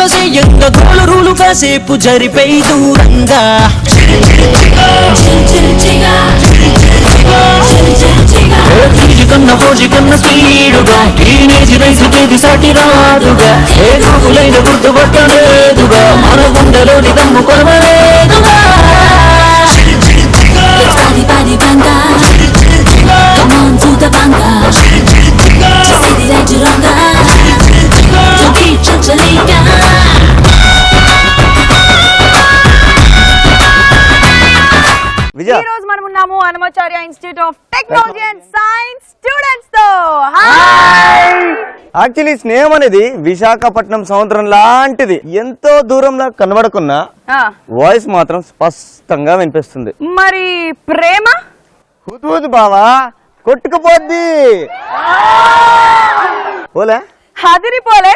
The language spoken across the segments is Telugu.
సొగసేయంగా గోలు రూలు కాసేపు జరిపై దూరంగా కన్న పోజి కన్న స్పీడుగా టీనేజ్ రైసుకేది సాటి రాదుగా ఏ కాపులైన గుర్తుపట్టలేదుగా మన గుండెలోని దమ్ము కొరవలేదుగా ఈ రోజు మనం ఉన్నాము Hanumacharya institute of technology and science students తో. యాక్చువల్లీ స్నేహం అనేది విశాఖపట్నం సముద్రం లాంటిది. ఎంతో దూరంలో కనబడకున్నా వాయిస్ మాత్రం స్పష్టంగా వినిపిస్తుంది. మరి ప్రేమ హుతూదు బావా కొట్టుకుపోద్ది. పోలే అదిరిపోలే.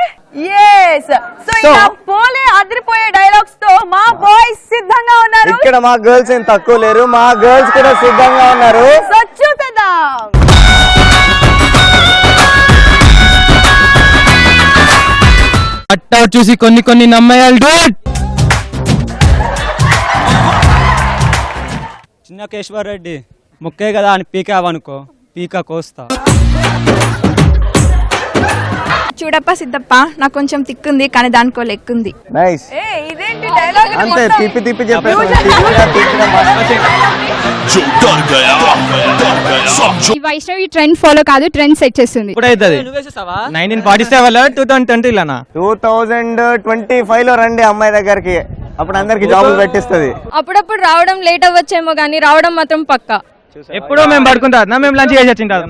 yes సో ఇలా పోలే అదిరిపోయే డైలాగ్స్ తో మా బాయ్స్ సిద్ధంగా ఉన్నారు. ఇక్కడ మా గర్ల్స్ ఏం తక్కువ లేరు, మా గర్ల్స్ కూడా సిద్ధంగా ఉన్నారు. సో చూసేద్దాం. అట్టా చూసి కొన్ని నమ్మయాలు డూట్. చిన్న కేశవర్ రెడ్డి ముక్కే కదా అని పీకావనుకో పీక కోస్తా. చూడప్ప సిద్ధప్ప నాకు కొంచెం తిక్కుంది కానీ దానికో లెక్కుంది. నైస్. ఇదేంటి డైలాగ్ అంతే తిప్పి చెప్పారు. ఈ వైష్ణవి ట్రెండ్ ఫాలో కాదు, ట్రెండ్ సెట్ చేస్తుంది. ఇప్పుడు అవుతుంది 1947 2020 లోనా 2025 లో రండి అమ్మాయి దగ్గరికి, అప్పుడు అందరికి జాబులు పెట్టిస్తుంది. అప్పుడప్పుడు రావడం లేట్ అవ్వచ్చేమో కానీ రావడం మాత్రం పక్కా. ఎప్పుడో మేము పడుకుంటా మేము లంచ్ చేసి వచ్చింటారు.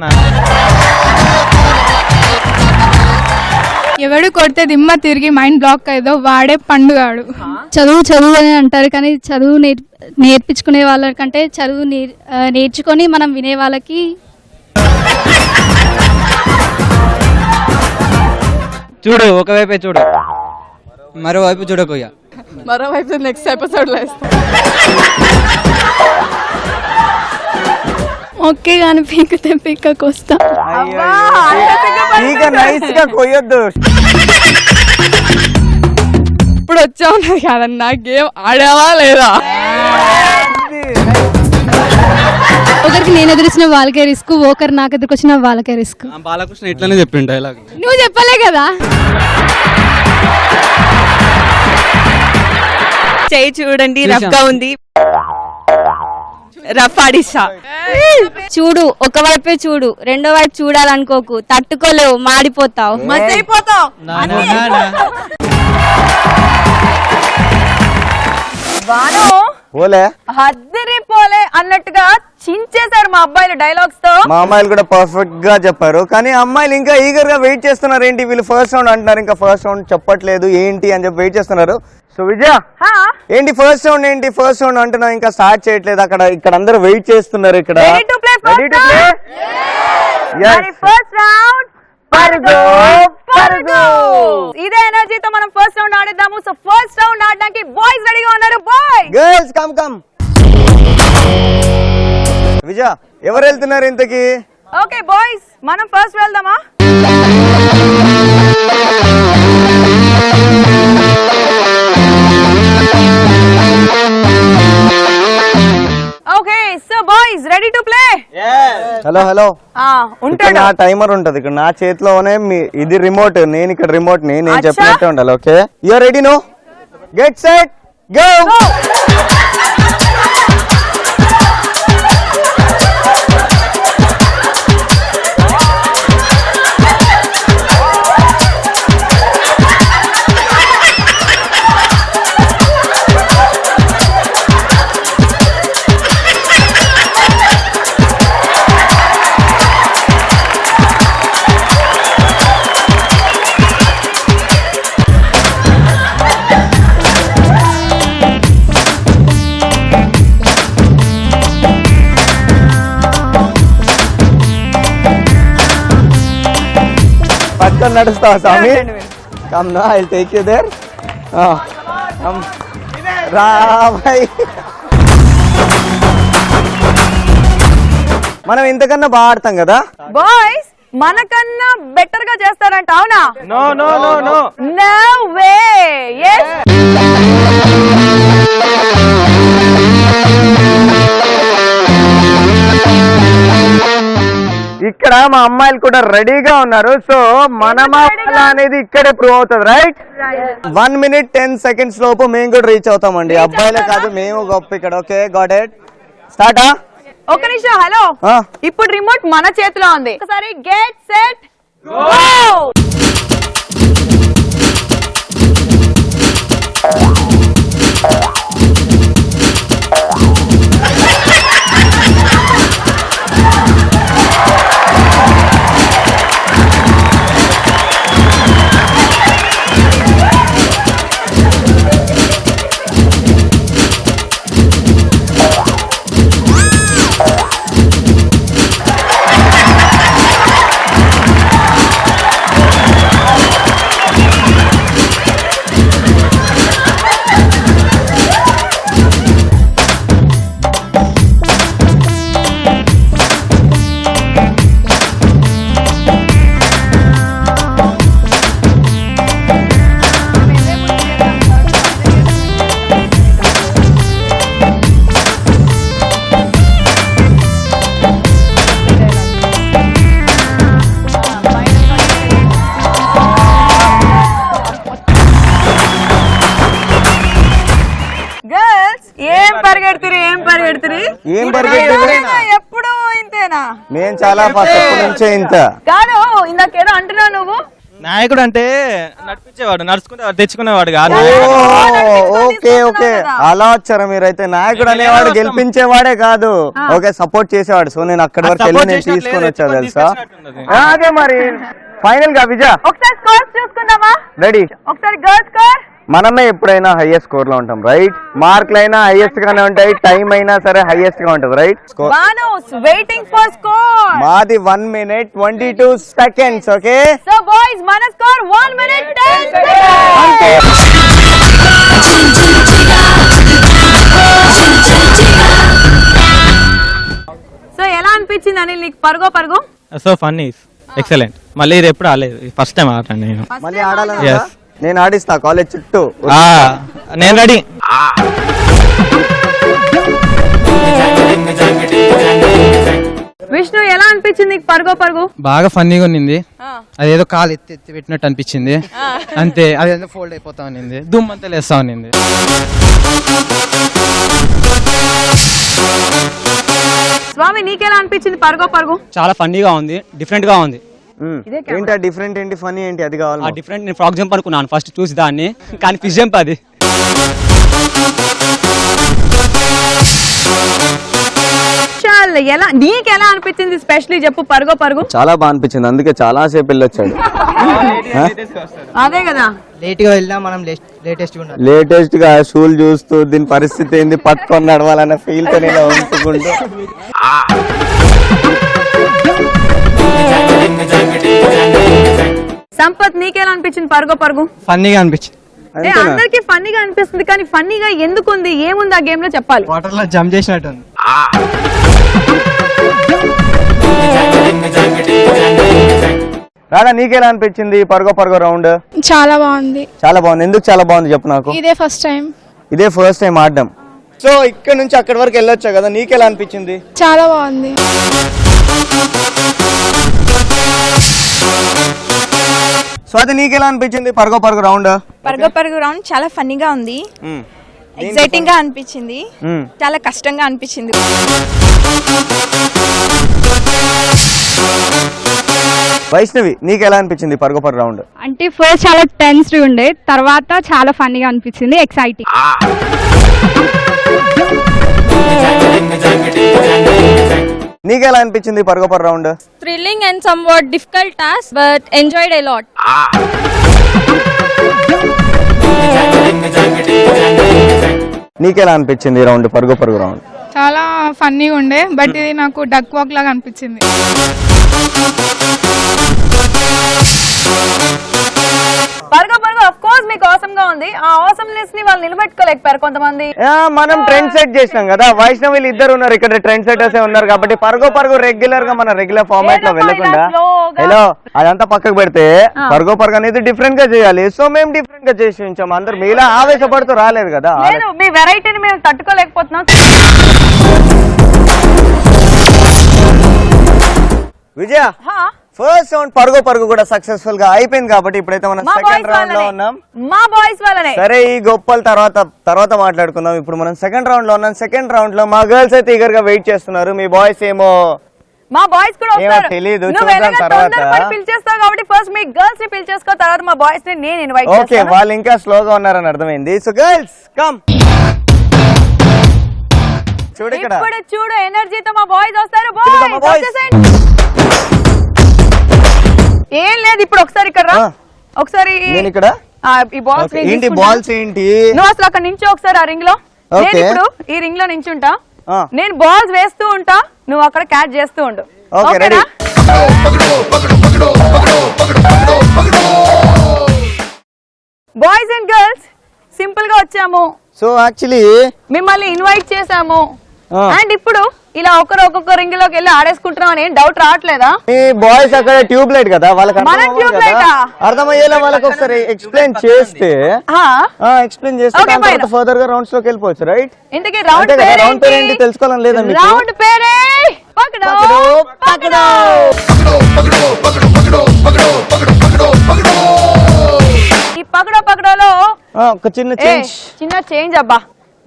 ఎవడు కొడితే దిమ్మ తిరిగి మైండ్ బ్లాక్ అయ్యేదో వాడే పండుగాడు. చదువు అని అంటారు కానీ చదువు నేర్పించుకునే వాళ్ళకంటే చదువు నేర్చుకొని మనం వినే వాళ్ళకి చూడు ఒకవైపే చూడు మరోవైపు చూడకోయా. మరోవైపు నెక్స్ట్ ఎపిసోడ్ లో ఓకే కానీ పీకితే పీకకొస్తా. ఇక నైస్ గా కొయ్యొద్దు. ఇప్పుడు వచ్చా ఉన్నది కదన్నా, గేమ్ ఆడావా లేదా? ఒకరికి నేను ఎదురిచిన వాళ్ళకే రిస్క్, ఒకరు నాకు ఎదురుకొచ్చిన వాళ్ళకే రిస్క్. బాలకృష్ణ ఇట్లానే చెప్పిండు డైలాగ్. నువ్వు చెప్పలే కదా. చేయి చూడండి రఫ్ గా ఉంది, రఫ్ ఆడిస్తా. చూడు ఒకవైపే చూడు, రెండో వైపు చూడాలనుకోకు, తట్టుకోలేవు, మాడిపోతావు, మసైపోతావు. పోలే అద్దరిపోలే అన్నట్టుగా చించేశారు మా అబ్బాయిలు డైలాగ్స్ తో. మా అమ్మాయిలు కూడా పర్ఫెక్ట్ గా చెప్పారు, కానీ అమ్మాయిలు ఇంకా ఈగర్ గా వెయిట్ చేస్తున్నారు. ఏంటి వీళ్ళు ఫస్ట్ రౌండ్ అంటున్నారు, ఇంకా ఫస్ట్ రౌండ్ చెప్పట్లేదు ఏంటి అని చెప్పి వెయిట్ చేస్తున్నారు. సో విజయ ఏంటి ఫస్ట్ రౌండ్ అంటున్నా, ఇంకా స్టార్ట్ చేయట్లేదు. ఇక్కడ అందరూ వెయిట్ చేస్తున్నారు. ఇక్కడ Ready to play first round? First round పరుగు. ఇదే ఎనర్జీతో మనం ఫస్ట్ రౌండ్ ఆడేద్దాము. సో ఫస్ట్ రౌండ్ ఆడడానికి బాయ్స్ రెడీగా ఉన్నారు. Boys girls come. విజయ ఎవరు వెళ్తున్నారు ఇంతకి? ఓకే బాయ్స్ మనం ఫస్ట్ వెళ్దామా? Okay so boys ready to play. Hello ఉంటాడు నా టైమర్ ఉంటది ఇక్కడ, నా చేతిలోనే ఇది రిమోట్, నేను ఇక్కడ రిమోట్ నేను చెప్పినట్టే ఉండాలి. Okay you are ready? No get set go. పక్కన నడుస్తావా స్వామి? కమ్ నా ఐ టేక్ యూ దేర్. రా భాయ్, మనం ఇంతకన్నా బాగా ఆడతాం కదా. బాయ్స్ మనకన్నా బెటర్ గా చేస్తారంట, అవునా? No no way. ఇక్కడ మా అమ్మాయిలు కూడా రెడీగా ఉన్నారు. సో మన అనేది ఇక్కడే ప్రూవ్ అవుతుంది, రైట్? 1 minute 10 seconds లోపు మేము కూడా రీచ్ అవుతామండి. అబ్బాయిలే కాదు, మేము గొప్ప ఇక్కడ. Okay, got it. స్టార్ట్. ఒక నిమిషం, హలో. ఇప్పుడు రిమోట్ మన చేతిలో ఉంది. ఒకసారి గెట్ సెట్ గో. ఎప్పుడు ఇంతేనా? నేను చాలా ఫస్ట్ నుంచే ఇంత కాదు. ఇందాకేదో అంటున్నావు నువ్వు. నాయకుడు అంటే నడిపించేవాడు, నడుచుకునేవాడు, తెచ్చుకునేవాడు కాదు. ఓకే ఓకే, అలా వచ్చారా మీరైతే? నాయకుడు అనేవాడు గెలిపించేవాడే కాదు, ఓకే, సపోర్ట్ చేసేవాడు. సో నేను అక్కడి వరకు వెళ్ళి నేను తీసుకొని వచ్చా, తెలుసా? అదే మరి ఫైనల్ గా విజయ్ ఒకసారి స్కోర్స్ చూసుకుందామా? రెడీ. ఒకసారి గర్ల్స్ స్కోర్. మనమే ఎప్పుడైనా హైయెస్ట్ స్కోర్ లో ఉంటాం, రైట్? మార్కులు అయినా హైయెస్ట్ గానే ఉంటాయి, టైం అయినా సరే హైయెస్ట్ గా ఉంటది, right? Score waiting for score. మాది 1 minute 22 seconds. Okay, so boys మన స్కోర్ 1 minute 10 seconds. సో ఎలా అనిపించింది అనిల్ నీకు పరుగో పరుగు? So funny, excellent. మళ్ళీ ఇది ఎప్పుడు ఆడలేదు, ఫస్ట్ టైం ఆడాను నేను. మళ్ళీ ఆడాలి. నేను ఆడిస్తా కాలేజ్ చుట్టూ. నేను రెడీ. విష్ణు ఎలా అనిపించింది నీకు పరుగో పరుగు? బాగా ఫన్నీగా ఉన్నింది. అదేదో కాలు ఎత్తి ఎత్తి పెట్టినట్టు అనిపించింది అంతే. అదేదో ఫోల్డ్ అయిపోతా ఉన్నింది, దుమ్మంతా లేస్తా ఉన్నింది. స్వామి నీకెలా అనిపించింది పరుగో పరుగు? చాలా ఫన్నీగా ఉంది, డిఫరెంట్ గా ఉంది. ఏంటి డిఫరెంట్ ఏంటి ఫనీ ఏంటి అది కావాలి? ఆ డిఫరెంట్ నేను ఫ్రాక్ జంప్ అనుకున్నాను ఫస్ట్ చూసి దాన్ని, కానీ ఫిష్ జంప్ అది. ఎలా నీకెలా అనిపించింది స్పెషల్లీ చెప్పు పరుగో పరుగు? చాలా బాగా అనిపించింది, అందుకే చాలా సేపు వెళ్ళొచ్చాడు. అదే కదా, లేట్ గా వెళ్ళినా మనం లేటెస్ట్ గా షూలు చూస్తూ దీని పరిస్థితి ఏంది పట్టుకొని నడవాలన్న ఫీల్ తో నేను ఉంచుకుంటూ. సంపత్ నీకెలా అనిపించింది పరుగో పరుగు? ఫన్నీగా అనిపించింది. అందరికి ఫన్నీగా అనిపిస్తుంది, కానీ ఫన్నీగా ఎందుకుంది, ఏముంది ఆ గేమ్ లో చెప్పాలి. వాటర్ లో జంప్ చేసినట్టు ఉంది. రాగా నీకెలా అనిపించింది పరుగో పరుగో రౌండ్? చాలా బాగుంది. చాలా బాగుంది. ఎందుకు చాలా బాగుంది చెప్పు నాకు. ఇదే ఫస్ట్ టైం. ఇదే ఫస్ట్ టైం ఆడడం. సో ఇక్కడ నుంచి అక్కడి వరకు వెళ్ళొచ్చా కదా, నీకెలా అనిపించింది? చాలా బాగుంది. స్వాతి నీకెలా అనిపించింది పరుగో పరుగు రౌండ్? పరుగో పరుగు రౌండ్ చాలా ఫన్నీగా ఉంది, ఎక్సైటింగ్ గా అనిపించింది, చాలా కష్టంగా అనిపించింది. వైష్ణవి నీకెలా అనిపించింది పరుగో పరుగు రౌండ్? అంటే ఫస్ట్ చాలా టెన్స్డ్ ఉండే, తర్వాత చాలా ఫన్నీగా అనిపించింది, ఎక్సైటింగ్. నీకెలా అనిపించింది పరుగో పరుగు round? Thrilling and somewhat difficult task but enjoyed a lot. నీకెలా అనిపించింది రౌండ్ పరుగో పరుగు రౌండ్? చాలా ఫన్నీగా ఉండే, బట్ ఇది నాకు డక్ వాక్ లాగా అనిపించింది. పరుగో పరుగు ఆఫ్ కోర్స్ మీకు ఆసమ్ గా ఉంది. ఆ ఆసమ్నెస్ ని వాళ్ళు నిలబెట్టుకోలేకపోయారు కొంతమంది. మనం ట్రెండ్ సెట్ చేసినాం కదా, వైష్ణవిలు ఇద్దరు ఉన్నారు ఇక్కడ, ట్రెండ్ సెటర్స్ ఉన్నారు కాబట్టి పరుగో పరుగు రెగ్యులర్ గా మన రెగ్యులర్ ఫార్మాట్ లో వెళ్ళకుండా హలో అదంతా పక్కకు పెడితే పరుగో పరుగు అనేది డిఫరెంట్ గా చేయాలి. సో మేము డిఫరెంట్ గా చేసి ఉంచాము. అందరు మీలా ఆవేశపడుతూ రాలేదు కదా. మీ వెరైటీని మేము తట్టుకోలేకపోతున్నాం. విజయ ఫస్ట్ రౌండ్ పరుగు పరుగు కూడా సక్సెస్ఫుల్ గా అయిపోయింది కాబట్టి ఇప్పుడైతే మనం సెకండ్ రౌండ్ లో ఉన్నాం. మా బాయ్స్ వాళ్ళనే. సరే ఈ గొప్పలు తర్వాత మాట్లాడుకుందాం. ఇప్పుడు మనం సెకండ్ రౌండ్ లో ఉన్నాం. సెకండ్ రౌండ్ లో మా గర్ల్స్ అయితే ఈగర్ గా వెయిట్ చేస్తున్నారు. మీ బాయ్స్ ఏమో మా బాయ్స్ కూడా వస్తారు. తెలీదు, నువ్వు చూద్దాం తర్వాత. పిలిచేస్తావు కాబట్టి ఫస్ట్ మీ గర్ల్స్ ని పిలిచేసుకో, తర్వాత మా బాయ్స్ ని నేను ఇన్వైట్ ఓకే, చేస్తాను. వాళ్ళు ఇంకా స్లోగా ఉన్నారని అర్థమైంది. So girls come. చూడు ఇక్కడ, ఇప్పుడు చూడు ఎనర్జీతో మా బాయ్స్ వస్తారు. పిలుద్దాం మా boys. వచ్చేసేయండి. ఏం లేదు, ఇప్పుడు ఒకసారి ఇక్కడ రా. ఒకసారి నేను ఇక్కడ ఈ బాల్స్ ఏంటి బాల్స్ ఏంటి? నువ్వు అసలు అక్కడ నించో ఒకసారి ఆ రింగ్ లో. నేను ఇప్పుడు ఈ రింగ్ లో నించుంటా, నేను బాల్స్ వేస్తూ ఉంటా, నువ్వు అక్కడ క్యాచ్ చేస్తూ ఉండు. Okay ready. Boys and girls simple గా వచ్చాము. సో యాక్చువల్లీ మిమ్మల్ని ఇన్వైట్ చేసాము అండ్ ఇప్పుడు ఇలా ఒక్కొక్క రింగ్ లోకి వెళ్ళి ఆడేసుకుంటున్నాం అని డౌట్ రావట్లేదా? ఈ బాయ్స్ అక్కడ ట్యూబ్ లైట్ కదా, వాళ్ళకి మన ట్యూబ్ లైటా? అర్థమయ్యేలా వాళ్ళకి ఒకసారి ఎక్స్ప్లెయిన్ చేస్తే ఫర్దర్ గా రౌండ్స్ లోకి వెళ్ళిపోవచ్చు. రైట్, ఇంతకీ రౌండ్ పేరు ఏంటి తెలుసుకోవాలని లేదా మీకు? రౌండ్ పేరే పకడో పకడో. ఈ పకడో పకడోలో ఒక చిన్న చేంజ్ అబ్బా.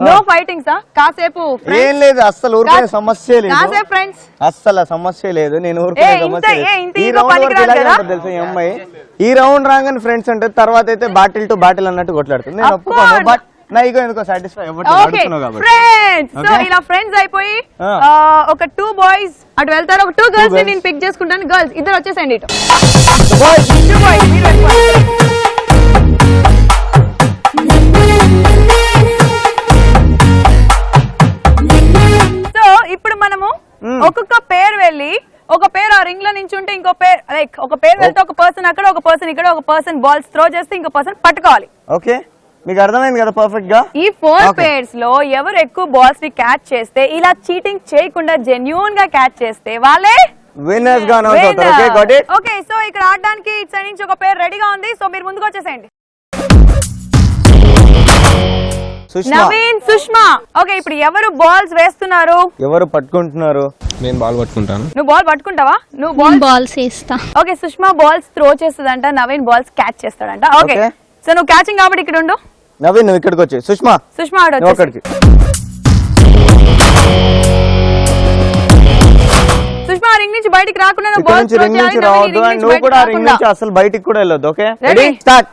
No fightings. కాసేపు ఏం లేదు, అస్సలు ఊరికే సమస్య లేదు. కాసేపు ఫ్రెండ్స్, అస్సలు సమస్య లేదు. నేను ఊరికే సమస్య లేదు. ఈ ఇంత రౌండ్ వరకు పనికిరాదు ఇలాగే కదా? ఉంటుంది తెలుసా ఈ అమ్మాయి. ఈ రౌండ్ రాగానే ఫ్రెండ్స్ అంటే తర్వాత అయితే బ్యాటిల్ టు బ్యాటిల్ అన్నట్టు కొట్లాడుతుంది. నేను ఒప్పుకోను, బట్ నా ఈగో ఎందుకో సాటిస్ఫై అవ్వట్లేదు కాబట్టి. ఫ్రెండ్స్, సో ఇలా ఫ్రెండ్స్ అయిపోయి ఒక 2 బాయ్స్ అటు వెళ్తారు, ఒక 2 గర్ల్స్ ని నేను పిక్ చేసుకుంటాను. గర్ల్స్ ఇద్దరు వచ్చేసండి ఇటు. 2 బాయ్స్ మీరు వెళ్ళిపోండి. సో ఇప్పుడు మనము ఒక్కొక్క పేరు వెళ్ళి, ఒక పేరు ఆ రింగ్ లో నుంచి ఉంటే ఇంకో పేరు, లైక్ ఒక పేరు వెళ్తే ఒక పర్సన్ అక్కడ, ఒక పర్సన్ ఇక్కడ, ఒక పర్సన్ బాల్స్ త్రో చేస్తే ఇంకో పర్సన్ పట్టుకోవాలి. ఓకే, మీకు అర్థమైంది కదా పర్ఫెక్ట్ గా? ఈ 4 పేర్స్ లో ఎవరు ఎక్కువ బాల్స్ ని క్యాచ్ చేస్తే, ఇలా చీటింగ్ చేయకుండా జెన్యూన్ గా క్యాచ్ చేస్తే వాళ్ళే విన్నర్స్ గా అనౌన్స్ అవుతారు. Okay got it. Okay, so ఇక్కడ ఆడడానికి ఇటు సైడ్ నుంచి ఒక పేరు రెడీగా ఉంది. సో మీరు ముందుకు వచ్చేసేయండి. నవీన్, సుష్మా. ఓకే, ఇప్పుడు ఎవరు బాల్స్ వేస్తున్నారు, ఎవరు పట్టుకుంటున్నారు? నేను బాల్ పట్టుకుంటాను. నువ్వు బాల్ పట్టుకుంటావా? నువ్వు బాల్స్ వేస్తా. ఓకే, సుష్మా బాల్స్ త్రో చేస్తుందంట, నవీన్ బాల్స్ క్యాచ్ చేస్తాడంట. ఓకే, సో నువ్వు క్యాచింగ్ కాబట్టి ఇక్కడ ఉండు. నవీన్ నువ్వు ఇక్కడికి వచ్చి, సుష్మా అక్కడికి. సుష్మా రింగ్ నుంచి బయటికి రాకుండా నువ్వు బాల్ త్రో చేయాలి. రావద్దు, అండ్ నువ్వు కూడా రింగ్ నుంచి అసలు బయటికి కూడా వెళ్ళొద్దు. Okay, ready start.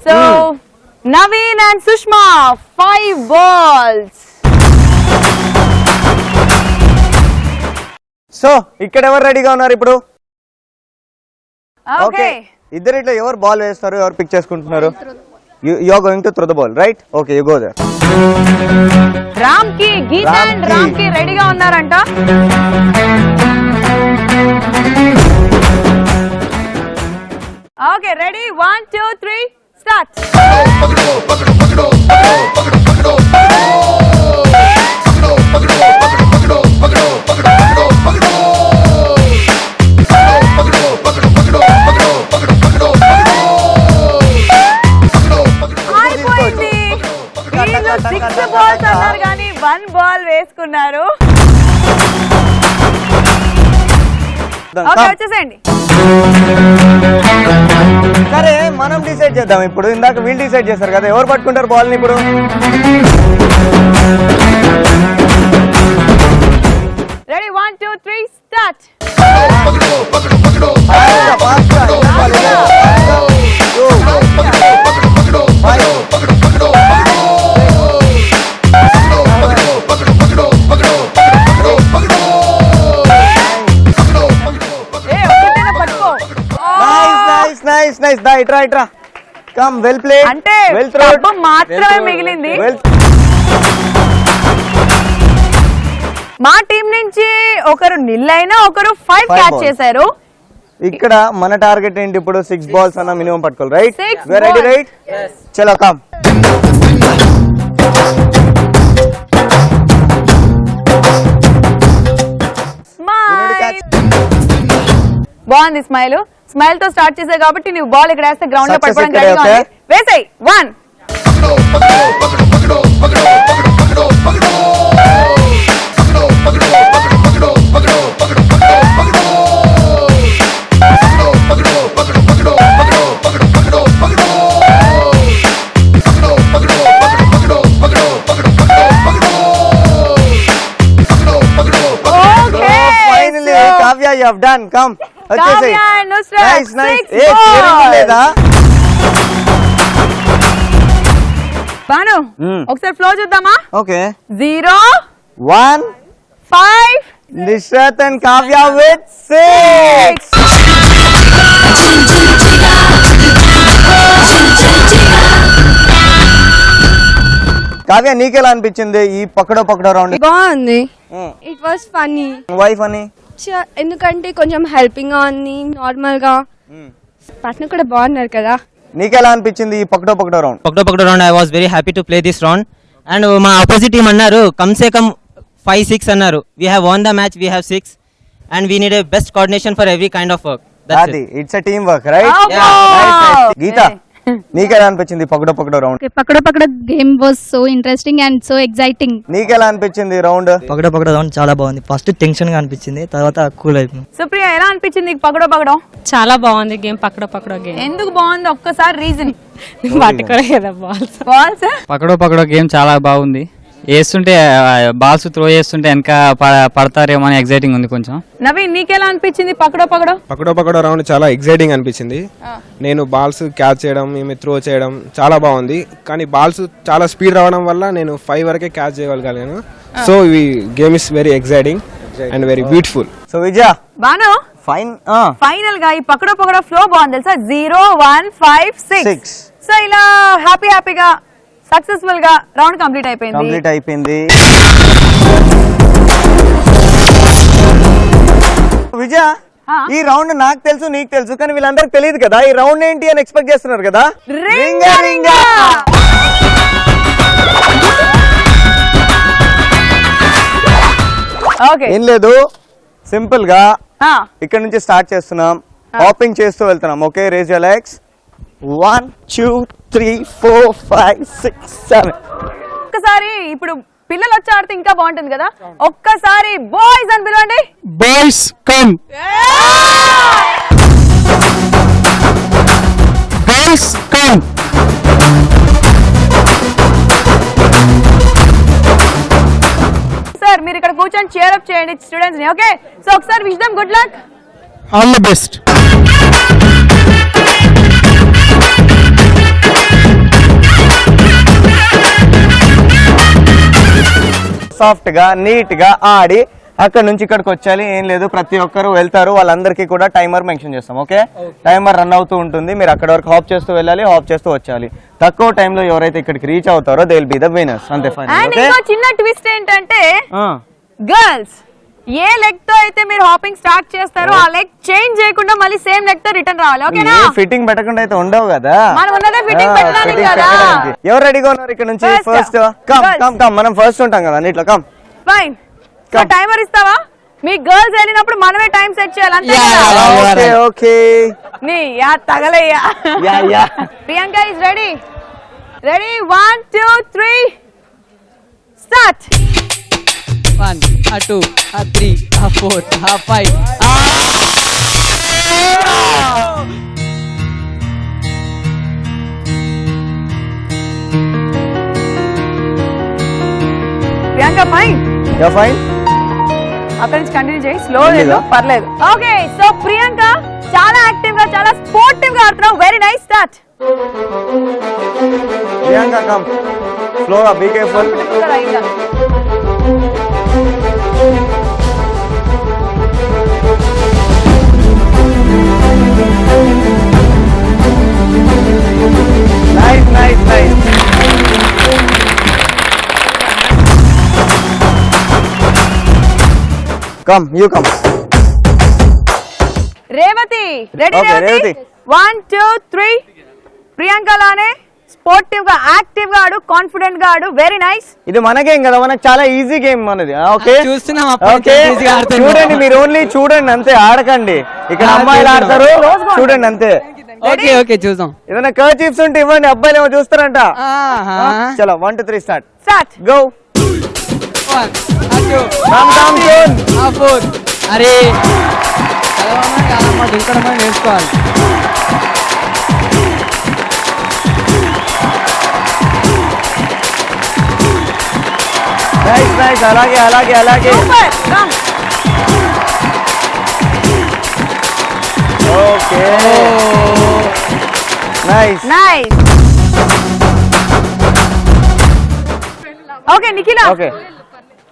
So Naveen and Sushma 5 balls. So ఇక్కడ ఎవరు రెడీగా ఉన్నారు ఇప్పుడు? ఓకే, ఇద్దరు ఇట్లా ఎవరు బాల్ వేస్తారు, ఎవరు పిక్ చేసుకుంటున్నారు? You are going to throw the ball, right? Okay, you go there. Ram కి, గీత అండ్ రామ్ కి రెడీగా ఉన్నారంట. Okay, ready 1 2 3 start. అయిపోయింది. వీళ్ళు 6 బాల్స్ అన్నారు కానీ 1 బాల్ వేసుకున్నారు. ఓకే, వచ్చేసేయండి. సరే మనం డిసైడ్ చేద్దాం ఇప్పుడు. ఇందాక వీళ్ళు డిసైడ్ చేస్తారు కదా, ఎవరు పట్టుకుంటారు బాల్ ని ఇప్పుడు? Ready 1 2 3 start. ఇట్రా కమ్, వెల్ ప్లేడ్. అంటే మాత్రమే మిగిలింది. మా టీం నుంచి ఒకరు నిల్లైనా ఒకరు 5 క్యాచ్ చేశారు. ఇక్కడ మన టార్గెట్ ఏంటి ఇప్పుడు? 6 బాల్స్ అన్న మినిమం పట్టుకోవాలి, రైట్? 6 ready, right? చలో కమ్. బాగుంది స్మైల్. స్మైల్ తో స్టార్ట్ చేసే కాబట్టి నువ్వు బాల్ ఇక్కడ వేస్తే గ్రౌండ్ లో Success పడిపోవడం ఇక్కడే, రెడీగా ఉంది. వేసేయ్ 1. Finally, Kavya, you have done. Come. వచ్చేసేయ్. Kavya and Nusrat, Nice, nice. 6 balls. లేదా బాను ఒకసారి ఫ్లో చూద్దామా? Okay 0 1 5 Nusrat and Kavya with 6. Kavya నీకెలా అనిపించింది ఈ పక్కడో పక్కడో రౌండ్? బాగుంది. It was funny. వైఫ్ అని ఎందుకంటే కొంచెం హెల్పింగ్ గా ఉంది. నార్మల్ గా పార్ట్నర్ కూడా బాగున్నారు కదా. నీకెలా అనిపించింది ఈ పక్కడో పక్కడో రౌండ్? పక్కడో round I was very happy to play this round. And మా ఆపోజిట్ టీమ్ అన్నారు కమ్సే కమ్ 5-6 అన్నారు. We have won the match, we have 6 and we need a best coordination for every kind of work. అది it's a team work right? Geetha నీకెలా అనిపించింది పక్కడో పక్కడో రౌండ్? పక్కడ game was so interesting and so exciting. నీకెలా అనిపించింది రౌండ్? పకడ రౌండ్ చాలా బాగుంది. ఫస్ట్ టెన్షన్ గా అనిపించింది, తర్వాత కూల్ అయిపోయింది. సుప్రియ ఎలా అనిపించింది నీకు పగడో? చాలా బాగుంది గేమ్. పక్కడో గేమ్ ఎందుకు బాగుంది ఒక్కసారి రీజన్? పట్టుకోలే కదా బాల్స్. పకడో గేమ్ చాలా బాగుంది. వేస్తుంటే బాల్స్ త్రో చేస్తుంటే వెనక పడతారేమో అని ఎక్సైటింగ్ ఉంది కొంచెం. నవీన్ నీకెలా అనిపించింది పగడో? పకడో రౌండ్ చాలా ఎక్సైటింగ్ అనిపించింది. నేను బాల్స్ క్యాచ్ చేయడం, మేము త్రో చేయడం చాలా బాగుంది. కానీ బాల్స్ చాలా స్పీడ్ రావడం వల్ల నేను 5 వరకే క్యాచ్ చేయగలిగాను. సో ఈ game is very exciting and very beautiful. So Vijaya Banu final గా ఈ పకడో ఫ్లో బాగుంది తెలుసా? 0 1 5 6. సో ఇలా హ్యాపీగా సక్సెస్ఫుల్ గా రౌండ్ కంప్లీట్ అయిపోయింది. విజయ ఈ రౌండ్ నాకు తెలుసు నీకు తెలుసు కానీ వీళ్ళందరికి తెలియదు కదా ఈ రౌండ్ ఏంటి అని ఎక్స్పెక్ట్ చేస్తున్నారు కదా. రింగా ఓకే ఏం లేదు సింపుల్ గా ఇక్కడ నుంచి స్టార్ట్ చేస్తున్నాం. హాపింగ్ చేస్తూ వెళ్తున్నాం. Okay raise your legs. 1 2 3 4 5 6 7. ఒక్కసారి ఇప్పుడు పిల్లలు వచ్చి ఆడితే ఇంకా బాగుంటుంది కదా. ఒక్కసారి బాయ్స్ అని పిలవండి. Boys come. Boys come. Sir మీరు ఇక్కడ కూర్చొని cheer up చేయండి స్టూడెంట్స్ ని. ఓకే సో ఒకసారి wish them good luck. All the best. Soft గా నీట్ గా ఆడి అక్కడ నుంచి ఇక్కడికి వచ్చాలి. ఏం లేదు ప్రతి ఒక్కరు వెళ్తారు. వాళ్ళందరికీ కూడా టైమర్ మెన్షన్ చేస్తాం. ఓకే టైమర్ రన్ అవుతూ ఉంటుంది. మీరు అక్కడ వరకు హాప్ చేస్తూ వెళ్ళాలి, హాప్ చేస్తూ వచ్చాలి. తక్కువ టైంలో ఎవరైతే ఇక్కడికి రీచ్ అవుతారో they will be the winners. అంతే అండ్ ఫైనల్. ఇంకో చిన్న ట్విస్ట్ ఏంటంటే గర్ల్స్ ఏ లెగ్ తో అయితే మీరు హాపింగ్ స్టార్ట్ చేస్తారో ఆ లెగ్ చేంజ్ చేయకుండా మళ్ళీ సేమ్ లెగ్ తో రిటర్న్ రావాలి. ఓకేనా? ఫిట్టింగ్ పెట్టకుండా అయితే ఉండవు కదా. మనం ఉన్నదే ఫిట్టింగ్ పెట్టడానికి కదా. ఎవరు రెడీగా ఉన్నారు ఇక్కడ నుంచి? ఫస్ట్ కమ్ మనం ఫస్ట్ ఉంటాం కదా అన్నిట్లో. Come fine. సో టైమర్ ఇస్తావా? మీ గర్ల్స్ వెళ్ళినప్పుడు మనమే టైం సెట్ చేయాలి అంతే కదా? ఓకే ఓకే నీ యా తగలయ్యా. Yeah Priyanka is ready. 1 2 3 start. 1 2 3 4 5. Priyanka fine. Fine అక్కడి నుంచి కంటిన్యూ చేయి. స్లో లేదు పర్లేదు. ఓకే సో ప్రియాంక చాలా యాక్టివ్ గా చాలా స్పోర్టివ్ గా ఆడుతున్నావు. Very nice start. Priyanka come స్లోగా be careful. Nice. Come you come. Revathi ready? Okay, Revathi Revathi. 1 2 3 Priyanka లానే స్పోర్టివ్ గా యాక్టివ్ గా ఆడు, కాన్ఫిడెంట్ గా ఆడు. Very nice. ఇది మన గేమ్ కదా, మనకు చాలా ఈజీ గేమ్ మనది. ఓకే చూస్తున్నాం ఓకే, చూడండి మీరు, ఓన్లీ చూడండి అంతే, ఆడకండి. ఇక్కడ అమ్మాయిలు ఆడతారు, చూడండి అంతే. ఓకే ఓకే చూద్దాం. ఏదైనా కర్చీఫ్స్ ఉంటే ఇవ్వండి, అబ్బాయిలు ఏమో చూస్తారంట. చలో 1 2 3 start. Start. Go. 1 2 Ram Ram zone. 4. అరే చాలా దుంకడం నేర్చుకోవాలి. నైస్ నైస్, అలాగే అలాగే అలాగే. Super. Come. Okay nice nice. Okay Nikhila. Okay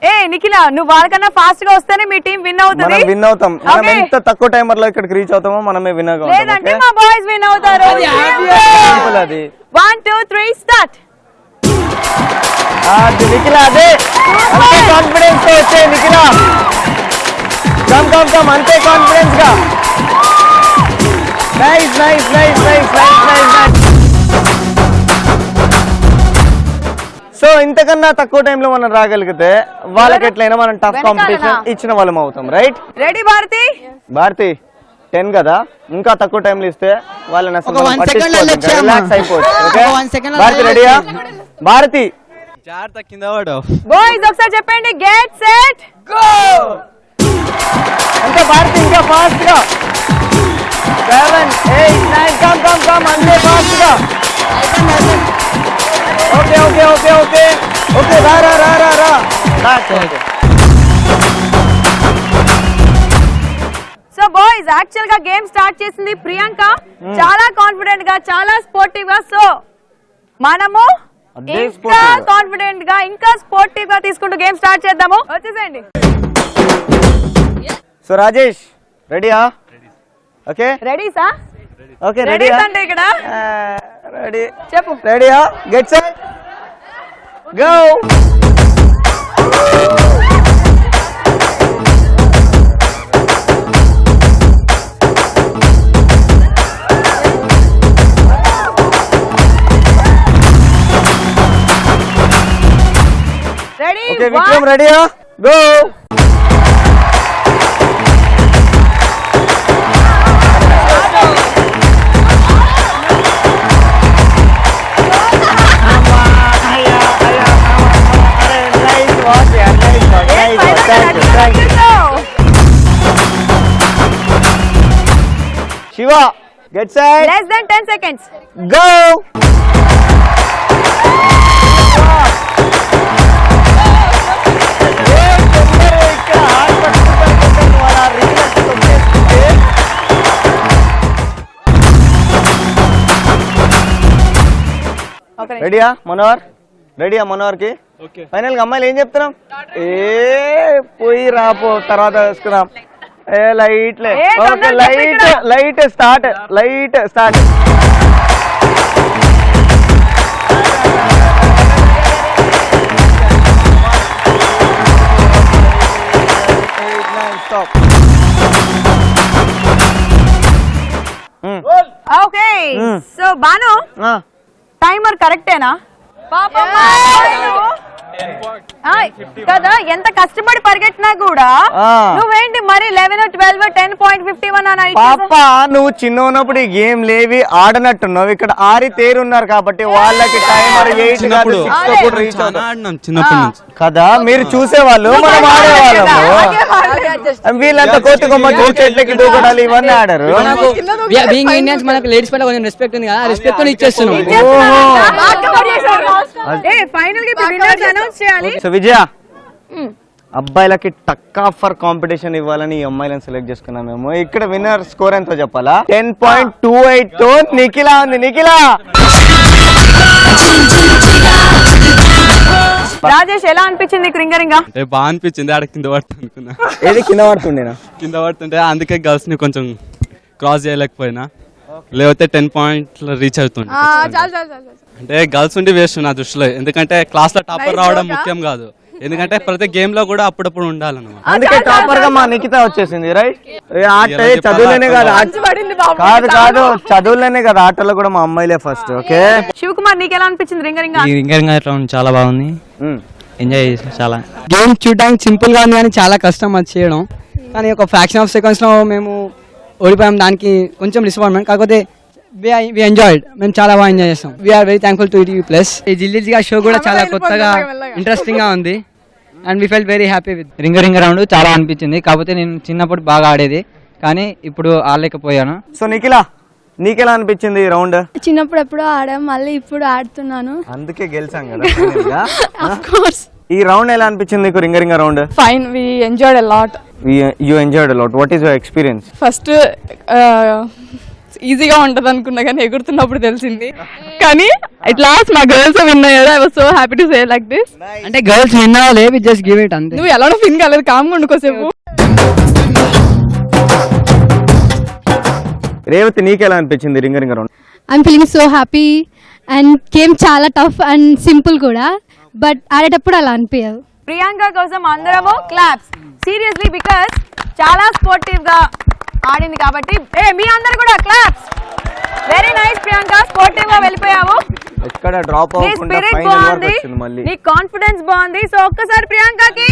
ఏ నిఖిల, నువ్వు వాళ్ళకన్నా ఫాస్ట్ గా వస్తేనే మీ టీం విన్ అవుతుంది. మనం విన్ అవుతాం. మనం Okay. ఎంత తక్కువ టైమర్ లో ఇక్కడికి రీచ్ అవుతామో మనమే విన్ అవుతాం. లేదంటే మా బాయ్స్ విన్ అవుతారు. సింపుల్ అది. 1 2 3 స్టార్ట్. అది నిఖిల, అదే అంతే కాన్ఫిడెన్స్ తో వచ్చే నిఖిల. కమ్ కమ్ కమ్, అంతే కాన్ఫిడెన్స్ గా. Nice nice nice nice nice nice nice. So ఇంతకన్నా తక్కువ టైంలో మనం రాగలిగితే వాళ్ళకి ఎట్లయినా మనం టఫ్ కాంపిటీషన్ ఇచ్చిన వాళ్ళం అవుతాం. రైట్? రెడీ భారతి? భారతి 10 కదా, ఇంకా తక్కువ టైంలో ఇస్తే వాళ్ళని అసలు రిలాక్స్ అయిపోవచ్చు. ఓకే భారతి, రెడీయా? భారతి జాగ్రత్త కింద వాడు. బాయ్స్ ఒకసారి చెప్పండి, గెట్ సెట్ గో. అంటే భారతి ఇంకా ఫాస్ట్ గా. 7 8 9 కమ్ కమ్ కమ్, అంతే ఫాస్ట్ గా. Okay okay okay okay okay, రా రా రా రా రా. సో బాయ్స్, యాక్చువల్ గా గేమ్ స్టార్ట్ చేసింది ప్రియాంక. చాలా కాన్ఫిడెంట్ గా, చాలా స్పోర్టివ్ గా. సో మనము ఇంకా కాన్ఫిడెంట్ గా, ఇంకా స్పోర్టివ్ గా తీసుకుంటూ గేమ్ స్టార్ట్ చేద్దాము. వచ్చేసేయండి. సో రాజేష్ రెడీయా? ఓకే రెడీ సా? ఓకే రెడీ రెడీయా? అంటే ఇక్కడ రెడీ చెప్పు. రెడీయా? Get set go. Ready? Okay Vikram రెడీయా? Go. Shiva get set. Less than 10 seconds. Go. రెడీయా మనోహర్? రెడీయా మనోహర్ కి? ఫైనల్ గా అమ్మాయిలు ఏం చెప్తున్నాం? పోయి రాపో, తర్వాత వేసుకున్నాం. లైట్లే. Okay light light start, light start. Okay so Banu, timer కరెక్టేనా? కదా, ఎంత కష్టపడి పరిగెట్టినా కూడా నువ్వేంటి మరి 11 12 10.51 అని పాప, నువ్వు చిన్న ఉన్నప్పుడు ఈ గేమ్ లేవి ఆడనట్టున్నావు. ఇక్కడ ఆరి తేరున్నారు కాబట్టి వాళ్ళకి టైమర్ 8 కాదు 6 రీచ్ కదా. మీరు చూసేవాళ్ళు, మనం ఆడేవాళ్ళము. వీళ్ళంతా కోతి కొమ్మ చెట్లకి దూకడాలు ఇవన్నీ ఆడారు. మనకు లేడీస్ పైన కొంచెం రెస్పెక్ట్ ఉంది కదా, రెస్పెక్ట్ ఇచ్చేస్తున్నాం. సో విజయ, అబ్బాయిలకి టక్ ఆఫర్ కాంపిటీషన్ ఇవ్వాలని ఈ అమ్మాయిలను సెలెక్ట్ చేసుకున్నాం మేము. ఇక్కడ విన్నర్ స్కోర్ ఎంతో చెప్పాలా? 10.28 తో నిఖిల ఉంది. నిఖిల. రాజేష్, ఎలా అనిపించింది నీకు రింగరింగా? బాగా అనిపించింది. ఆడ కింద పడుతుంది అనుకున్నా. ఏది కింద పడుతుండేనా? కింద పడుతుంటే అందుకే గర్ల్స్ ని కొంచెం క్రాస్ చేయలేకపోయినా, లేకపోతే 10 పాయింట్లు రీచ్ అవుతుంది. అంటే గర్ల్స్ ఉండి వేస్ట్ నా దృష్టిలో. ఎందుకంటే క్లాస్ లో టాపర్ రావడం ముఖ్యం కాదు, ఎందుకంటే ప్రతి గేమ్ లో కూడా అప్పుడప్పుడు ఉండాలన్నమాట. అందుకే టాపర్ గా మా నిఖిత వచ్చేసింది. రైట్, ఆట చదువులేనే కాదు, కాదు చదువులేనే కదా, ఆటలో కూడా మా అమ్మాయిలే ఫస్ట్. ఓకే శివకుమార్, నీకు ఎలా అనిపించింది రింగ రింగ? ఈ రింగ రింగ రౌండ్ చాలా బాగుంది, ఎంజాయ్ చేసాం చాలా. గేమ్ చూడడానికి సింపుల్ గా ఉంది కానీ చాలా కష్టం అది చేయడం. కానీ ఒక ఫ్రాక్షన్ ఆఫ్ సెకండ్స్ లో మేము ఓడిపోయాం, దానికి కొంచెం డిసప్పాయింట్మెంట్. కాకపోతే వి ఎంజాయ్డ్, మేము చాలా బాగా ఎంజాయ్ చేస్తాం. We are very thankful to ETV plus. ఈ జిల్లీజిగా షో కూడా చాలా కొత్తగా ఇంట్రెస్టింగ్ గా ఉంది and we felt very happy with. రింగ రింగ రౌండ్ చాలా అనిపించింది, కాకపోతే నేను చిన్నప్పుడు బాగా ఆడేది కానీ ఇప్పుడు ఆడలేకపోయాను. సో నిఖిల, నీకెలా అనిపించింది ఈ రౌండ్? చిన్నప్పుడు ఎప్పుడో ఆడాం, మళ్ళీ ఇప్పుడు ఆడుతున్నాను, అందుకే గెలిచాం కదా. ఈ రౌండ్ ఎలా అనిపించింది నీకు, రింగ రింగ round? Fine, we enjoyed a lot. You enjoyed a lot. What is your experience? First ఈజీగా ఉంటది అనుకున్నా కానీ ఎగురుతున్నప్పుడు తెలిసింది. కానీ ఇట్ లాస్ట్ మా గర్ల్స్ విన్ అయ్యారు. I was so happy to say like this. అంటే గర్ల్స్ విన్ అవ్వాలి, వి జస్ట్ గివ్ ఇట్ అంతే. నువ్వు ఎలానో విన్ కాలేదు, కామ్గా ఉండుకోసేపు. రేవతి, నీకెలా అనిపించింది రింగ రింగ round? I'm feeling so happy and game చాలా టఫ్ అండ్ సింపుల్ కూడా, బట్ ఆడేటప్పుడు అలా అనిపించదు. ప్రియాంక కోసం అందరము క్లాప్స్ సీరియస్లీ, బికాస్ చాలా స్పోర్టివ్ గా ఆడింది కాబట్టి. మీ అందరు కూడా claps. Very nice Priyanka, sportive గా వెళ్ళిపోయావు. ఎక్కడ డ్రాప్ నీ స్పిరిట్ బాగుంది, నీ కాన్ఫిడెన్స్ బాగుంది. సో ఒక్కసారి ప్రియాంకకి.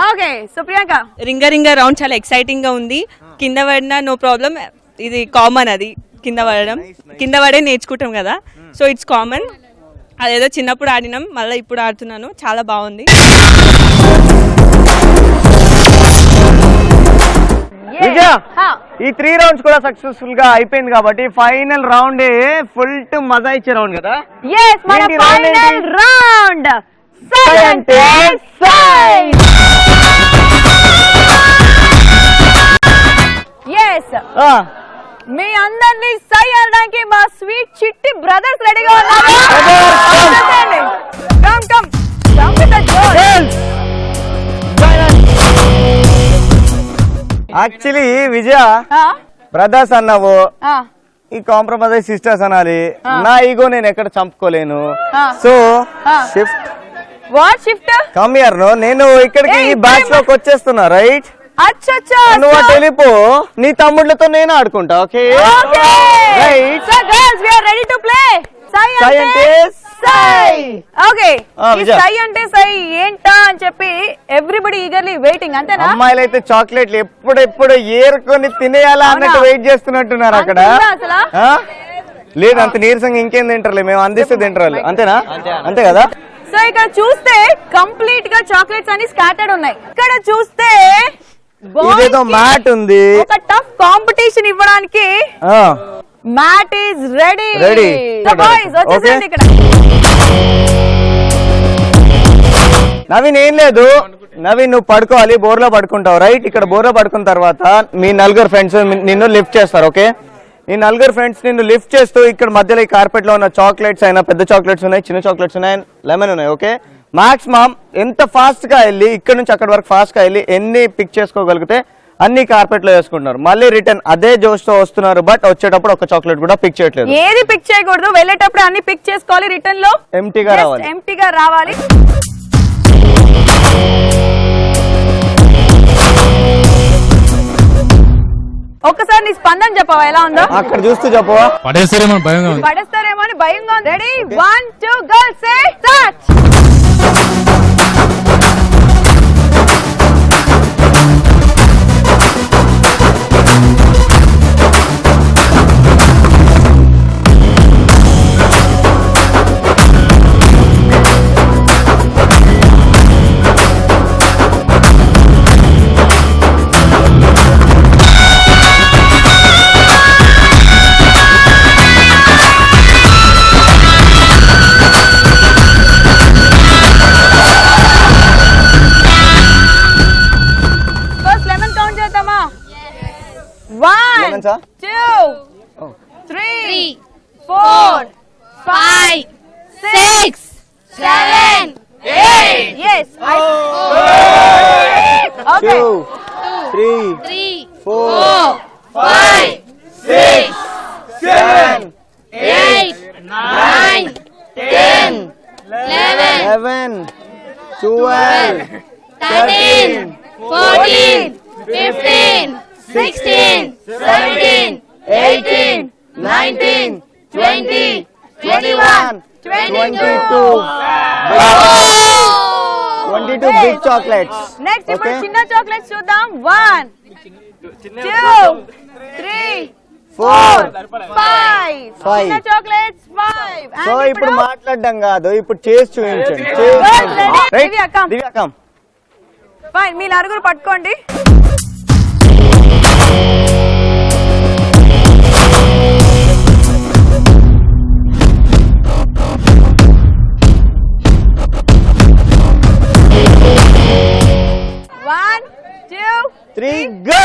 ఓకే, సో ప్రియాంక, రింగ రింగ రౌండ్ చాలా ఎక్సైటింగ్ గా ఉంది. కింద పడినా నో ప్రాబ్లం, ఇది కామన్. అది కింద పడడం, కింద పడే నేర్చుకుంటాం కదా, సో ఇట్స్ కామన్. అదేదో చిన్నప్పుడు ఆడినాం, మళ్ళీ ఇప్పుడు ఆడుతున్నాను, చాలా బాగుంది. విజయ, ఈ 3 రౌండ్స్ కూడా సక్సెస్ఫుల్ గా అయిపోయింది కాబట్టి ఫైనల్ రౌండ్ ఫుల్ టు మజా ఇచ్చే రౌండ్ కదా. yes, మన ఫైనల్ రౌండ్ సై అంటే సై. yes, మీ అందరినీ సై అనడానికి మా స్వీట్ చిట్టి బ్రదర్స్ రెడీగా ఉన్నారు. Come come come with the joy. Actually Vijaya, brothers అన్నావు, ఈ కాంప్రమైజ్ సిస్టర్స్ అనాలి. నా ఈగో నేను ఎక్కడ చంపుకోలేను. So shift. What shift? Come here. No, నేను ఇక్కడికి ఈ బ్యాచ్ లోకి వచ్చేస్తున్నా. రైట్, అచ్చచ్చా, నువ్వు అటు వెళ్ళిపో, నీ తమ్ముళ్ళతో నేను ఆడుకుంటా. Okay right. So girls, we are ready to play సై అంటే సై. ఓకే, ఈ సై అంటే సై ఏంటా అని చెప్పి ఎవ్రీబడి ఈగర్లీ వెయిటింగ్, అంతేనా? అమ్మాయిలు అయితే చాక్లెట్లు ఎప్పుడెప్పుడు ఏరుకొని తినేయాలా అన్నట్టు వెయిట్ చేస్తున్నట్టున్నారు అక్కడ. లేదు, అంత నీరసంగా ఇంకేం తింటారులే, మేము అందిస్తే తింటారు. అంతేనా? అంతే కదా. సో ఇక్కడ చూస్తే కంప్లీట్ గా చాక్లెట్స్ అన్ని స్కాటర్డ్ ఉన్నాయి. ఇక్కడ చూస్తే ఇదేదో మ్యాట్ ఉంది, ఒక టఫ్ కాంపిటీషన్ ఇవ్వడానికి mat is ready. So boys వచ్చేసేయండి ఇక్కడ. నవీన్, ఏం లేదు నవీన్, నువ్వు పడుకోవాలి, బోర్లో పడుకుంటావు. రైట్, ఇక్కడ బోర్లో పడుకున్న తర్వాత మీ నలుగురు ఫ్రెండ్స్ నిన్ను లిఫ్ట్ చేస్తారు. ఓకే, ఈ నలుగురు ఫ్రెండ్స్ నిన్ను లిఫ్ట్ చేస్తూ ఇక్కడ మధ్యలో ఈ కార్పెట్ లో ఉన్న చాక్లెట్స్ అయినా, పెద్ద చాక్లెట్స్ ఉన్నాయి, చిన్న చాక్లెట్స్ ఉన్నాయి, లెమన్ ఉన్నాయి. ఓకే, మాక్సిమం ఎంత ఫాస్ట్ గా వెళ్ళి ఇక్కడ నుంచి అక్కడ వరకు ఫాస్ట్ గా వెళ్ళి ఎన్ని పిక్ చేసుకోగలిగితే అన్ని కార్పెట్ లో వేసుకుంటున్నారు. మళ్ళీ రిటర్న్ అదే జోష్ తో వస్తున్నారు, బట్ వచ్చేటప్పుడు ఒక చాక్లెట్ కూడా పిక్ చేయట్లేదు. ఏది పిక్ చేయకూడదు, వెళ్ళేటప్పుడు అన్ని పిక్ చేసుకోవాలి, రిటర్న్ లో ఎంటీగా రావాలి. ఎంటీగా రావాలి. ఒక్కసారి నీ స్పందన చెప్పవా, ఎలా ఉందో? అక్కడ చూస్తూ చెప్పవా. పడేస్తారేమో భయంగా ఉంది. పడేస్తారేమో అని భయంగా ఉంది. రెడీ, 1 2 గర్ల్స్ సే start. One, 2, 3, 4, 5, 6, 7, 8. Yes. 2, 3, 4, 5, 6, 7, 8, 9, 10, 11, 11, 12, 13, 14, 15, 16, 17, 18, 19, 20, 21, 22. 22 big chocolates. Next ఇప్పుడు Okay. చిన్న చాక్లెట్స్ చూద్దాం. 1 2 3 4 5 చిన్న చాక్లెట్స్ 5. సో ఇప్పుడు మాట్లాడడం కాదు, ఇప్పుడు చేసి చూపించండి. రైట్ దివ్య కమ్. ఫైన్, మీ నలుగురు పట్టుకోండి. One, 2, 3 go.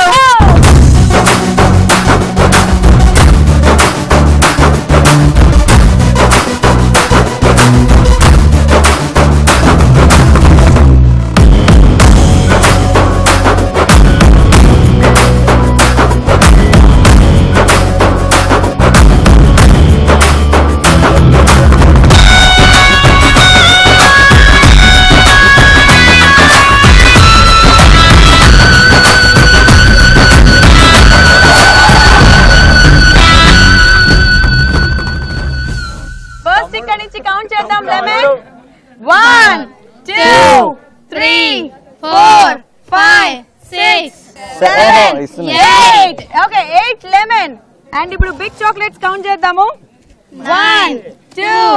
ఫస్ట్ ఇక్కడ నుంచి కౌంట్ చేద్దాం. లెమన్ 1 2 3 4 5 6 7 8. Okay 8 lemon. అండ్ ఇప్పుడు బిగ్ చాక్లెట్స్ కౌంట్ చేద్దాము. 1 2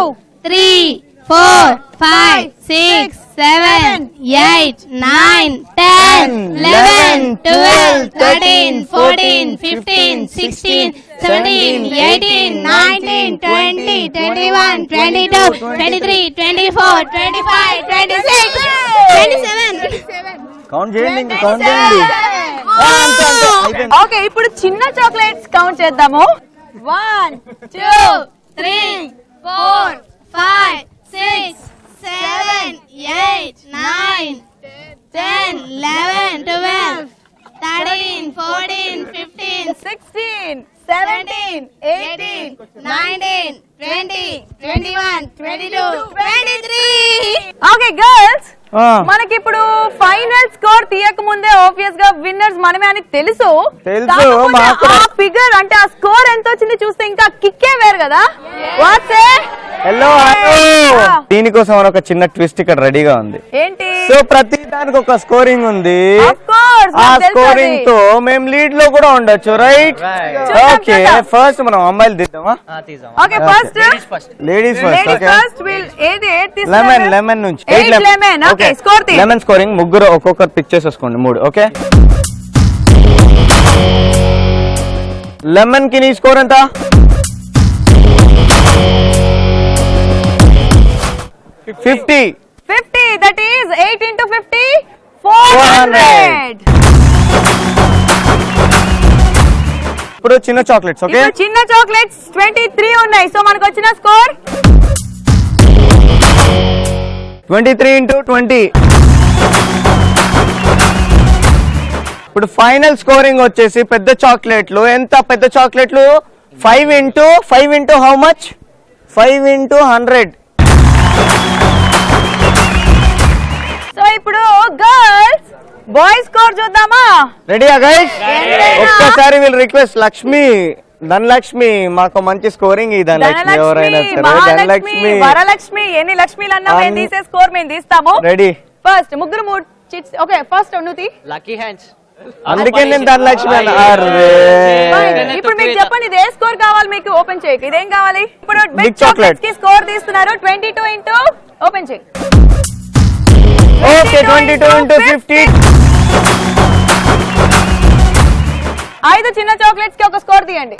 3 4 5 6 7 8 9 10 11 12 13 14 15 16 17 18 19 20 21 22 23 24 25 26 27. కౌంట్ చేయండి, ఇంకా కౌంట్ చేయండి. ఓకే ఇప్పుడు చిన్న చాక్లెట్స్ కౌంట్ చేద్దాము. 1 2 3 4 5 6 7 8 9 10 11 12 13 14 15 16 17 18 19 20 21 22 23. ఓకే గర్ల్స్, మనకి ఇప్పుడు ఫైనల్ స్కోర్ తీయక ముందే ఆబ్వియస్ గా విన్నర్స్ మనమే అని తెలుసు. మాకు ఆ ఫిగర్ అంటే ఆ స్కోర్ ఎంత వచ్చింది చూస్తే ఇంకా కిక్కే వేరు కదా. హలో దీనికోసం ఒక చిన్న ట్విస్ట్ ఇక్కడ రెడీగా ఉంది. ఏంటి? సో ప్రతి దానికి ఒక స్కోరింగ్ ఉంది. ఆ నాకు తెలుసు స్కోరింగ్ అది. తో మేము లీడ్ లో కూడా ఉండొచ్చు, రైట్? ఓకే ఫస్ట్ మనం అమ్మాయిలు తీద్దామా? Okay first ladies first. Okay first will ఏది లెమన్ నుంచి 8 లెమన్. ఓకే స్కోర్ తీ. లెమన్ స్కోరింగ్ ముగ్గురు ఒక్కొక్కరు పిక్ చేసేసుకోండి 3. ఓకే లెమన్ కి నీ స్కోర్ ఎంత? 50. That is 8 into 50 400. ఇప్పుడు చిన్న చాక్లెట్స్. ఓకే ఇప్పుడు చిన్న చాక్లెట్స్ 23 ఉన్నాయి. సో మనకు వచ్చిన స్కోర్ 23 into 20. ఇప్పుడు ఫైనల్ స్కోరింగ్ వచ్చేసి పెద్ద చాక్లెట్లు ఎంత? పెద్ద చాక్లెట్లు 5 into how much? 5 into 100. So ఇప్పుడు గర్ల్స్ బాయ్స్ స్కోర్ చూద్దామా? రెడీయా గైస్? ఒక్కసారి వీళ్ళు రిక్వెస్ట్ లక్ష్మి ధనలక్ష్మి మాకు మంచి స్కోరింగ్ ఈ ధనలక్ష్మి ఎవరైనా సరే మహాలక్ష్మి వరలక్ష్మి ఎన్ని లక్ష్మిలు అన్నా మేము తీసే స్కోర్ మేము తీస్తాము. రెడీ ఫస్ట్ ముగ్గురు 3 చిట్స్. ఓకే ఫస్ట్ నువ్వు తీ. Lucky hands. అందుకే నేను ధనలక్ష్మి అన్న. ఇప్పుడు మీకు చెప్పండి ఇది ఏ స్కోర్ కావాలి మీకు? ఓపెన్ చేయకు. ఇదేం కావాలి? ఇప్పుడు Big బిగ్ చాక్లెట్స్ కి స్కోర్ తీస్తున్నారు. 22 into ఓపెన్ చేయి. Okay 22 into 50. 5 చిన్న చాక్లెట్స్ కి ఒక స్కోర్ తీయండి.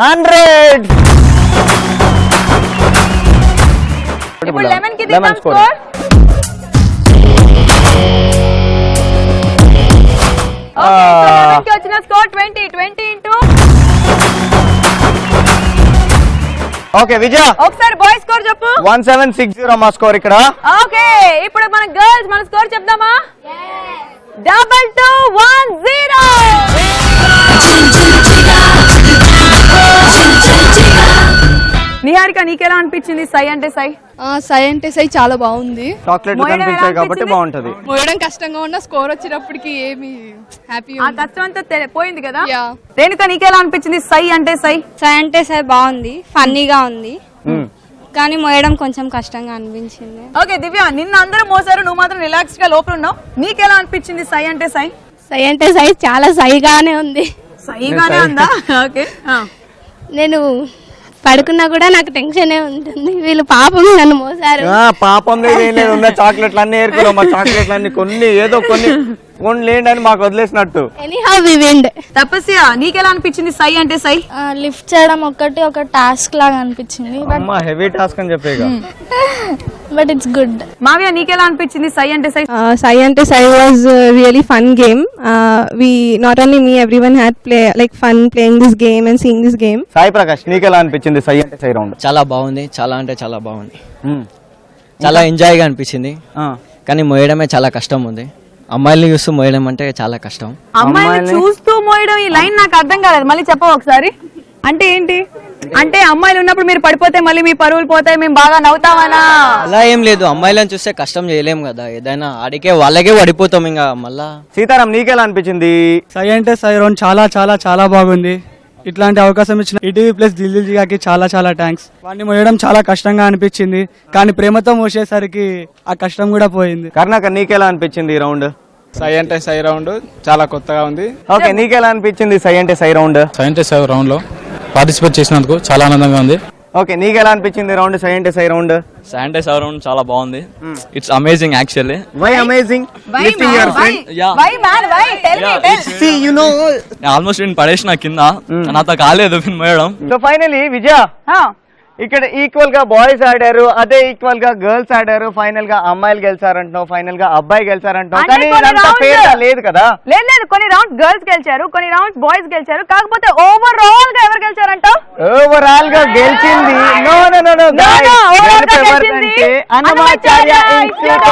100. ఇప్పుడు లెమన్ కి తీద్దాం స్కోర్. ఓకే సో లెమన్ కి వచ్చిన స్కోర్ 20 into ఓకే విజయ్ ఒకసారి బాయ్స్ స్కోర్ చెప్పు. 1760 మా స్కోర్ ఇక్కడ. ఓకే ఇప్పుడు మన గర్ల్స్ మన స్కోర్ చెప్దామా? 2210. నిహారిక నీకెలా అనిపించింది సై అంటే సై? సై అంటే సై చాలా బాగుంది. చాక్లెట్లు కనిపించాయి కాబట్టి బాగుంటది. మోయడం కష్టంగా ఉన్న స్కోర్ వచ్చినప్పటికి ఏమి హ్యాపీ. ఆ కష్టం అంతా పోయింది కదా. రేణుక నీకెలా అనిపించింది సై అంటే సై? సై అంటే సై బాగుంది, ఫన్నీగా ఉంది, కానీ మోయడం కొంచెం కష్టంగా అనిపించింది. ఓకే దివ్య, నిన్న అందరూ మోసారు, నువ్వు మాత్రం రిలాక్స్ గా లోపల ఉన్నావు. నీకెలా అనిపించింది సై అంటే సై? సై అంటే సై చాలా సైగానే ఉంది. సైగానే ఉందా? ఓకే. నేను పడుకున్నా కూడా నాకు టెన్షన్ ఉంటుంది, వీళ్ళు పాపం నన్ను మోసారు. పాపం లేదు, ఉన్న చాక్లెట్లు అన్ని ఏరుకున్నాం. మా చాక్లెట్లు అన్ని కొన్ని ఏదో కొన్ని లేండి అని మాకు వదిలేసినట్టు. ఎనీహౌ వి విన్డ్. తపస్య నీకెలా అనిపించింది సై అంటే సై? లిఫ్ట్ చేయడం ఒక టాస్క్ లాగా అనిపించింది, హెవీ టాస్క్ అని చెప్పేగా. But it's good. మావ్య నీకెలా అనిపించింది సై అంటే సై? సై అంటే సై was really fun game. We not only me, everyone had play like fun playing this game and seeing this game. Sai Prakash నీకెలా అనిపించింది సై అంటే సై రౌండ్? చాలా బాగుంది, చాలా అంటే చాలా బాగుంది. చాలా ఎంజాయ్గా అనిపించింది, కానీ మోయడమే చాలా కష్టం ఉంది. అమ్మాయిల్ని చూస్తూ మోయడం అంటే చాలా కష్టం. అమ్మాయిని చూస్తూ మోయడం, ఈ లైన్ నాకు అర్థం కాలేదు, మళ్ళీ చెప్పవు ఒకసారి. అంటే ఏంటి? అంటే అమ్మాయిలు ఉన్నప్పుడు మీరు పడిపోతే మళ్ళీ మీ పరువులు పోతాయి, మేము బాగా నవ్వుతామనా? అలా ఏం లేదు, అమ్మాయిలను చూస్తే కష్టం చేయలేం కదా, ఏదైనా ఆడికే వాళ్ళకే పడిపోతాం ఇంకా మళ్ళా. సీతారాం నీకెలా అనిపించింది? సై అంటే సై రౌండ్ చాలా చాలా చాలా బాగుంది. ఇట్లాంటి అవకాశం ఇచ్చిన ఈటీవీ ప్లస్ దిల్ జిగాకి చాలా చాలా థ్యాంక్స్. వాడిని మోయడం చాలా కష్టంగా అనిపించింది, కానీ ప్రేమతో మోసేసరికి ఆ కష్టం కూడా పోయింది. కర్ణాకర్ నీకెలా అనిపించింది ఈ రౌండ్? సై అంటే సై రౌండ్ చాలా కొత్తగా ఉంది. ఓకే నీకెలా అనిపించింది సై అంటే సై రౌండ్? సై అంటే సై రౌండ్ లో పార్టిసిపేట్ చేసినందుకు చాలా ఆనందంగా ఉంది. ఓకే నీకెలా అనిపించింది రౌండ్ సై అంటే సై రౌండ్? సై అంటే సై రౌండ్ చాలా బాగుంది. It's amazing actually. Why amazing? Lifting your friend. Why man why? Tell me. See you know almost నేను పడేసిన కింద, నాతో కాలేదు మేడం. సో ఫైనలీ విజయ, ఇక్కడ ఈక్వల్ గా బాయ్స్ ఆడారు, అదే ఈక్వల్ గా గర్ల్స్ ఆడారు. ఫైనల్ గా అమ్మాయిలు గెలిచారంటావు, ఫైనల్ గా అబ్బాయి గెలిచారంటావు, కానీ ఇదంతా ఫేర్ గా లేదు కదా. లేదు, కొన్ని రౌండ్స్ గర్ల్స్ గెలిచారు, కొన్ని రౌండ్స్ బాయ్స్ గెలిచారు. కాకపోతే ఓవరాల్ గా ఎవరు గెలిచారంటావు? ఓవరాల్ గా గెలిచింది నో Annamacharya institute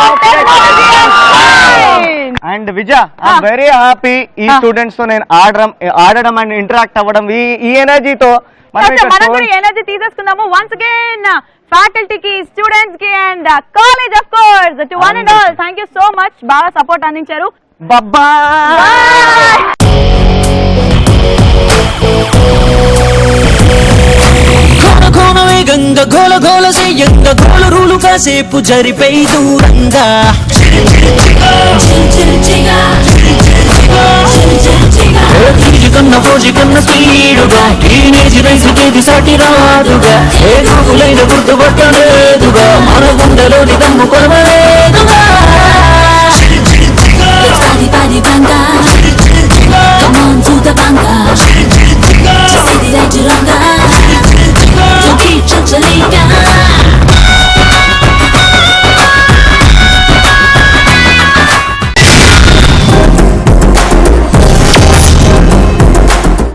and Vijaya. I'm very happy ఈ స్టూడెంట్స్ తో నేను ఆడడం అండ్ ఇంటరాక్ట్ అవ్వడం, ఈ ఎనర్జీతో మనం కూడా ఎనర్జీ తీసేసుకుందాము. వన్స్ అగైన్ ఫ్యాకల్టీకి, స్టూడెంట్స్ కి and college of course to one and all thank you so much. బాగా సపోర్ట్ అందించారు. బాయ్. వేగంగా గోల గోల చెయ్యంగా గోల రూలు కాసేపు జరిపై దూరంగా కన్నా ఫోజి కన్నా స్పీడుగా టీనేజ్ రైసు చేతి సాటి రాదుగా, ఏ కాపులైన గుర్తుపట్టలేదుగా, మన గుండెలోని దమ్ము కొరవ